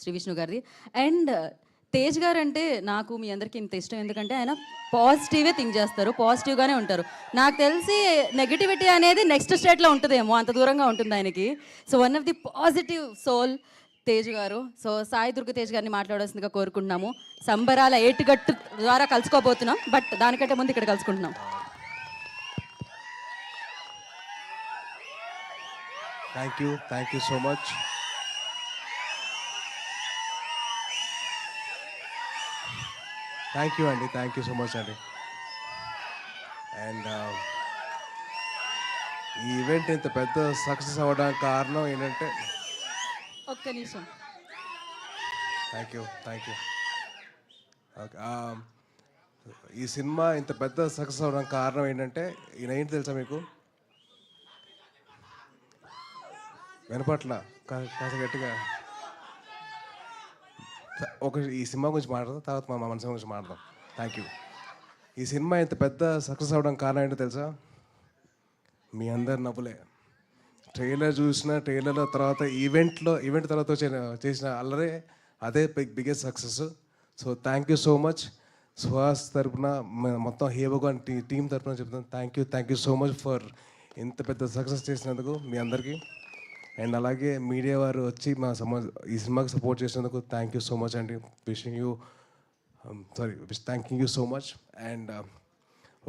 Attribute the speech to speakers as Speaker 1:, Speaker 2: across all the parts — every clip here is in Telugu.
Speaker 1: శ్రీ విష్ణు గారిది. అండ్ తేజ్ గారు అంటే నాకు మీ అందరికీ ఇంత ఇష్టం ఎందుకంటే ఆయన పాజిటివే థింక్ చేస్తారు, పాజిటివ్గానే ఉంటారు. నాకు తెలిసి నెగిటివిటీ అనేది నెక్స్ట్ స్టేట్లో ఉంటుందేమో, అంత దూరంగా ఉంటుంది ఆయనకి. So one of the positive soul Tej గారు. సో సాయి దుర్గ తేజ్ గారిని మాట్లాడాల్సిందిగా కోరుకుంటున్నాము. సంబరాల ఏటుగట్టు ద్వారా కలుసుకోబోతున్నాం, బట్ దానికంటే ముందు ఇక్కడ కలుసుకుంటున్నాం.
Speaker 2: Thank you so much. Thank you so much అండి. అండ్ ఈ ఈవెంట్ ఇంత పెద్ద సక్సెస్ అవ్వడానికి కారణం ఏంటంటే
Speaker 1: ఒక్క నిమిషం.
Speaker 2: Thank you okay. ఈ సినిమా ఇంత పెద్ద సక్సెస్ అవ్వడానికి కారణం ఏంటంటే ఈయన ఏంటి తెలుసా మీకు? వినపట్ల కాస్త గట్టిగా ఈ సినిమా గురించి మాట్లాడదాం, తర్వాత మా మన సినిమా గురించి మాట్లాడదాం. Thank you. ఈ సినిమా ఇంత పెద్ద సక్సెస్ అవ్వడానికి కారణం ఏంటో తెలుసా? మీ అందరి నవ్వులే. ట్రైలర్ చూసిన ట్రైలర్లో తర్వాత ఈవెంట్ తర్వాత చేసిన అల్లరే అదే biggest success. So thank you so much. Suhas తరపున మొత్తం హేవగాన్ టీం తరపున చెప్తాను thank you so much for ఇంత పెద్ద సక్సెస్ చేసినందుకు మీ అందరికీ. అండ్ అలాగే మీడియా వారు వచ్చి ఈ సినిమాకి సపోర్ట్ చేసినందుకు థ్యాంక్ యూ సో మచ్ అండి. Thanking you so much. And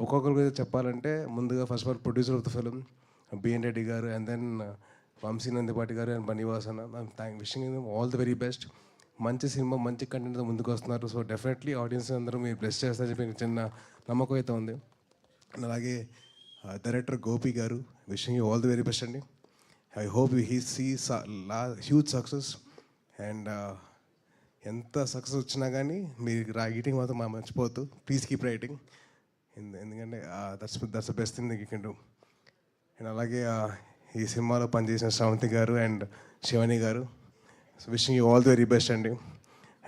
Speaker 2: ఒక్కొక్కరి గురించి చెప్పాలంటే ముందుగా first of all producer of the film B N Reddy గారు, అండ్ దెన్ వంశీ నందిపాటి గారు అండ్ బనీవాస్ అన్న. Wishing all the very best. మంచి సినిమా మంచి కంటెంట్తో ముందుకు వస్తున్నారు. సో డెఫినెట్లీ ఆడియన్స్ అందరూ మీరు బ్లెస్ చేస్తారని చెప్పి చిన్న నమ్మకం అయితే ఉంది. అండ్ అలాగే director Gopi garu, wishing you all the very best అండి. I hope he sees huge success. And ఎంత సక్సెస్ వచ్చినా కానీ మీరు రైటింగ్ మాత్రం మర్చిపోవద్దు. ప్లీజ్ కీప్ రైటింగ్, ఎందుకంటే that's the best thing you can do. And అలాగే ఈ సినిమాలో పనిచేసిన Sravanthi garu and Shivani garu, wishing you all the very best అండి.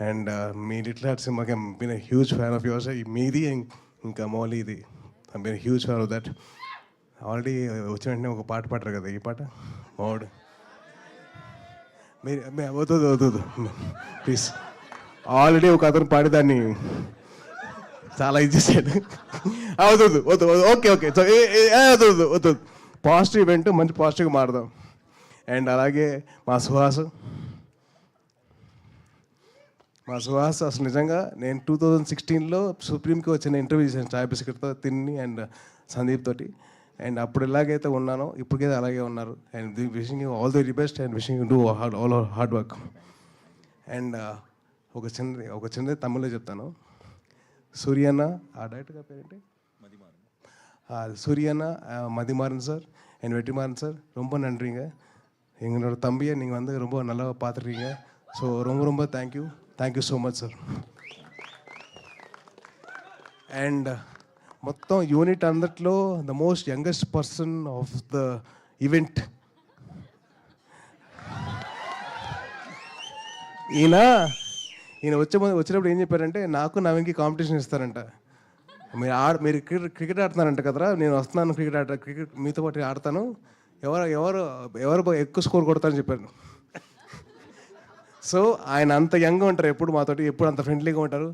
Speaker 2: అండ్ మీ లిటిల్ హార్ట్ సినిమాకి I'm been a huge fan of yours. మీది ఇంకా మౌలీది I'm been a huge fan of that. Already వచ్చిన వెంటనే ఒక పాట పాడరు కదా, ఈ పాట మౌడ్ మీరు వద్దు ప్లీజ్. ఆల్రెడీ ఒక అతను పాడేదాన్ని చాలా ఇది చేశాడు. వద్దు ఓకే వద్దు. పాజిటివ్ ఈవెంట్ మంచి పాజిటివ్గా మారుదాం. అండ్ అలాగే మా సుహాస్ అసలు నిజంగా నేను 2016లో సుప్రీంకి వచ్చిన ఇంటర్వ్యూ చేశాను చాయ్ బిస్కెట్తో తిన్ని అండ్ సందీప్ తోటి. అండ్ అప్పుడు ఎలాగైతే ఉన్నానో ఇప్పటికైతే అలాగే ఉన్నారు. And wishing you all the very best and wishing you do all hard work. And ఒక చిన్నది తమిళ్లో చెప్తాను. సూర్యన్న, ఆ డైరెక్టర్ గారి పేరేంటి? சூரியனா மதிமாறன் சார் என் வெற்றிமாறன் சார் ரொம்ப நன்றிங்க. எங்களோட தம்பியை நீங்கள் வந்து ரொம்ப நல்லா பார்த்துருக்கீங்க. ஸோ ரொம்ப thank you so much sir. And మొత్తం యూనిట్ అందట్లో the most youngest person of the event ఈయన వచ్చినప్పుడు ఏం చెప్పారంటే నాకు నవీన్కి కాంపిటీషన్ ఇస్తారంట. మీరు క్రికెట్ ఆడుతున్నారంట కదరా, నేను వస్తున్నాను క్రికెట్ మీతో పాటు ఆడతాను, ఎవరు ఎక్కువ స్కోర్ కొడతారని చెప్పారు. సో ఆయన అంత యంగ్గా ఉంటారు, ఎప్పుడు మాతోటి ఎప్పుడు అంత ఫ్రెండ్లీగా ఉంటారు.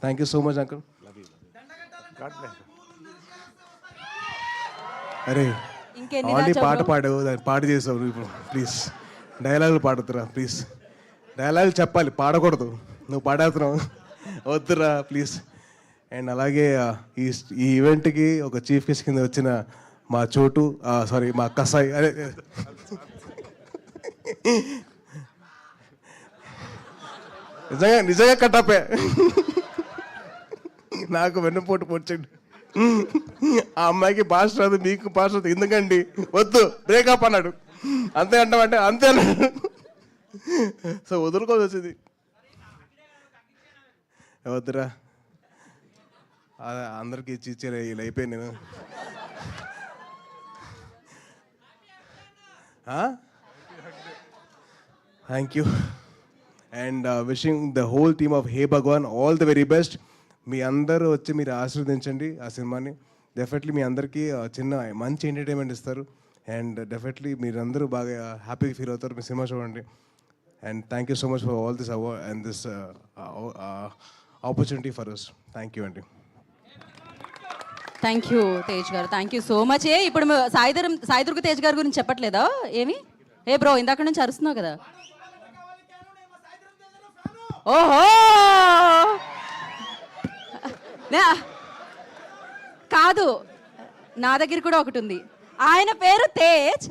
Speaker 2: Thank you so much uncle. అరే ఆల్రెడీ పాట పాడావు, దాన్ని పాడి చేసావు ఇప్పుడు. ప్లీజ్ డైలాగులు పాడుతురా ప్లీజ్. డైలాగులు చెప్పాలి, పాడకూడదు. నువ్వు పాడేస్తున్నావు, వద్దురా ప్లీజ్. అండ్ అలాగే ఈ ఈవెంట్కి ఒక చీఫ్ గెస్ట్ కింద వచ్చిన మా చోటు, సారీ మా కసాయి, అదే నిజంగా కట్టపే నాకు వెన్నుపోటు పొడిచండి. ఆ అమ్మాయికి భాష రాదు, మీకు భాష రాదు, ఎందుకండి వద్దు బ్రేకప్ అన్నాడు. అంతే అంటామంటే అంతే అన్నాడు. సో వదులుకోవాల్సి వచ్చింది. వద్దురా అందరికి ఇచ్చారు, ఇలా అయిపోయాను నేను. Thank you and wishing the whole team of hey Bhagwan all the very best. మీ అందరూ వచ్చి మీరు ఆశీర్వదించండి ఆ సినిమాని. డెఫినెట్లీ మీ అందరికీ చిన్న మంచి ఎంటర్టైన్మెంట్ ఇస్తారు. అండ్ డెఫినెట్లీ మీరందరూ బాగా హ్యాపీగా ఫీల్ అవుతారు. మీ సినిమా చూడండి. And thank you so much for all this award and this opportunity for us. Thank you, Andy.
Speaker 1: Thank you Tej గారు, థ్యాంక్ యూ సో మచ్. ఇప్పుడు సాయిదుర్గ తేజ్ గారి గురించి చెప్పట్లేదా ఏమి? బ్రో ఇందాక నుంచి అరుస్తున్నావు కదా. ఓహో కాదు, నా దగ్గర కూడా ఒకటి ఉంది. ఆయన పేరు తేజ్.